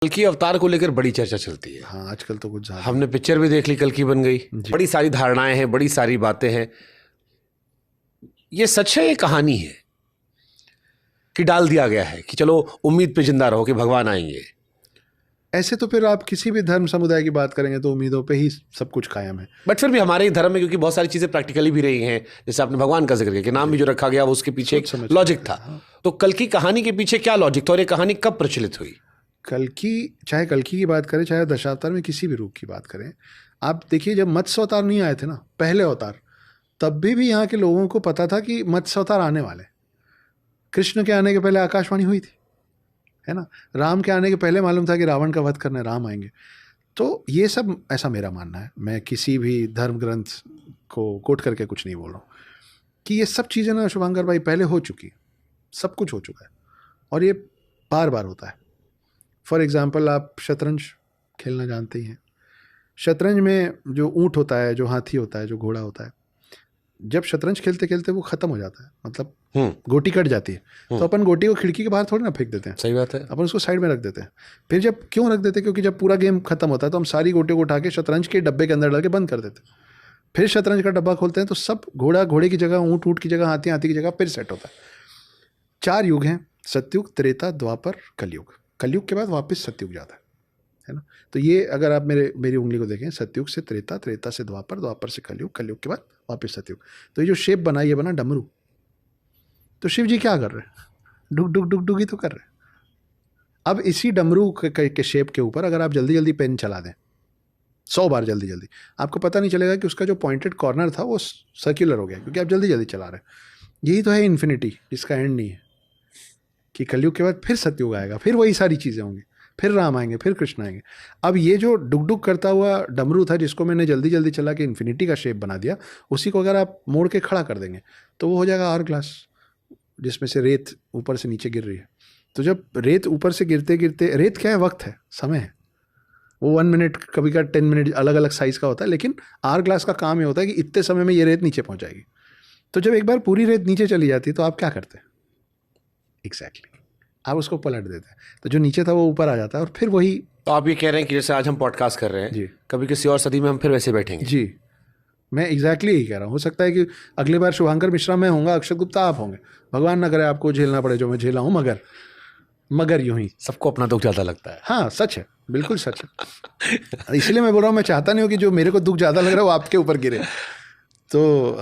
कल की अवतार को लेकर बड़ी चर्चा चलती है। हाँ, आजकल तो कुछ ज़्यादा। हमने पिक्चर भी देख ली, कल की बन गई, बड़ी सारी धारणाएं हैं, बड़ी सारी बातें हैं। ये सच है, ये कहानी है कि डाल दिया गया है कि चलो उम्मीद पे जिंदा रहो कि भगवान आएंगे? ऐसे तो फिर आप किसी भी धर्म समुदाय की बात करेंगे तो उम्मीदों पे ही सब कुछ कायम है। बट फिर भी हमारे ही धर्म में क्योंकि बहुत सारी चीजें प्रैक्टिकली भी रही हैं, जैसे आपने भगवान का जिक्र किया कि नाम भी जो रखा गया वो उसके पीछे एक लॉजिक था। तो कल की कहानी के पीछे क्या लॉजिक था और ये कहानी कब प्रचलित हुई? चाहे कल्कि की बात करें, चाहे दशावतार में किसी भी रूप की बात करें, आप देखिए जब मत्स्य अवतार नहीं आए थे ना, पहले अवतार, तब भी यहाँ के लोगों को पता था कि मत्स्य अवतार आने वाले। कृष्ण के आने के पहले आकाशवाणी हुई थी, है ना। राम के आने के पहले मालूम था कि रावण का वध करने राम आएंगे। तो ये सब, ऐसा मेरा मानना है, मैं किसी भी धर्म ग्रंथ को कोट करके कुछ नहीं बोल रहा हूँ, कि ये सब चीज़ें ना शुभांकर भाई पहले हो चुकी, सब कुछ हो चुका है और ये बार बार होता है। फॉर एग्ज़ाम्पल, आप शतरंज खेलना जानते ही हैं। शतरंज में जो ऊँट होता है, जो हाथी होता है, जो घोड़ा होता है, जब शतरंज खेलते खेलते वो ख़त्म हो जाता है, मतलब गोटी कट जाती है, तो अपन गोटी को खिड़की के बाहर थोड़ी ना फेंक देते हैं। सही बात है। अपन उसको साइड में रख देते हैं। फिर जब क्यों रख देते हैं? क्योंकि जब पूरा गेम खत्म होता है तो हम सारी गोटियों को उठा के शतरंज के डब्बे के अंदर डाल के बंद कर देते हैं। फिर शतरंज का डब्बा खोलते हैं तो सब घोड़ा घोड़े की जगह, ऊँट ऊँट की जगह, हाथी हाथी की जगह फिर सेट होता है। 4 युग हैं, सतयुग, त्रेता, द्वापर, कलयुग। कलयुग के बाद वापस सतयुग जाता है ना। तो ये अगर आप मेरी उंगली को देखें, सतयुग से त्रेता, त्रेता से द्वापर, द्वापर से कलयुग, कलयुग के बाद वापस सतयुग। तो ये जो शेप बना, ये बना डमरू। तो शिव जी क्या कर रहे हैं? डुग डुग डुग डुग ही तो कर रहे हैं। अब इसी डमरू के शेप के ऊपर अगर आप जल्दी जल्दी पेन चला दें 100 बार जल्दी जल्दी, आपको पता नहीं चलेगा कि उसका जो पॉइंटेड कॉर्नर था वो सर्कुलर हो गया, क्योंकि आप जल्दी जल्दी चला रहे हैं। यही तो है इन्फिनिटी, जिसका एंड नहीं है, कि कलयुग के बाद फिर सतयुग आएगा, फिर वही सारी चीज़ें होंगी, फिर राम आएंगे, फिर कृष्ण आएंगे। अब ये जो डुग डुग करता हुआ डमरू था, जिसको मैंने जल्दी जल्दी चला के इन्फिनिटी का शेप बना दिया, उसी को अगर आप मोड़ के खड़ा कर देंगे तो वो हो जाएगा आवर ग्लास, जिसमें से रेत ऊपर से नीचे गिर रही है। तो जब रेत ऊपर से गिरते गिरते, रेत क्या है? वक्त है, समय है। वो 1 मिनट, कभी का 10 मिनट, अलग अलग साइज़ का होता है, लेकिन आवर ग्लास का काम ये होता है कि इतने समय में ये रेत नीचे पहुंच जाएगी। तो जब एक बार पूरी रेत नीचे चली जाती है तो आप क्या करते हैं? एग्जैक्टली, आप उसको पलट देते हैं, तो जो नीचे था वो ऊपर आ जाता है और फिर वही। तो आप ये कह रहे हैं कि जैसे आज हम पॉडकास्ट कर रहे हैं जी, कभी किसी और सदी में हम फिर वैसे बैठेंगे? जी, मैं एग्जैक्टली यही कह रहा हूँ। हो सकता है कि अगली बार शुभांकर मिश्रा मैं होऊंगा, अक्षत गुप्ता आप होंगे, भगवान ना करे आपको झेलना पड़े जो मैं झेला हूँ, मगर यूं ही। सबको अपना दुख ज़्यादा लगता है। हाँ, सच है, बिल्कुल सच है। इसलिए मैं बोल रहा हूँ, मैं चाहता नहीं हूँ कि जो मेरे को दुख ज़्यादा लग रहा है वो आपके ऊपर गिरे। तो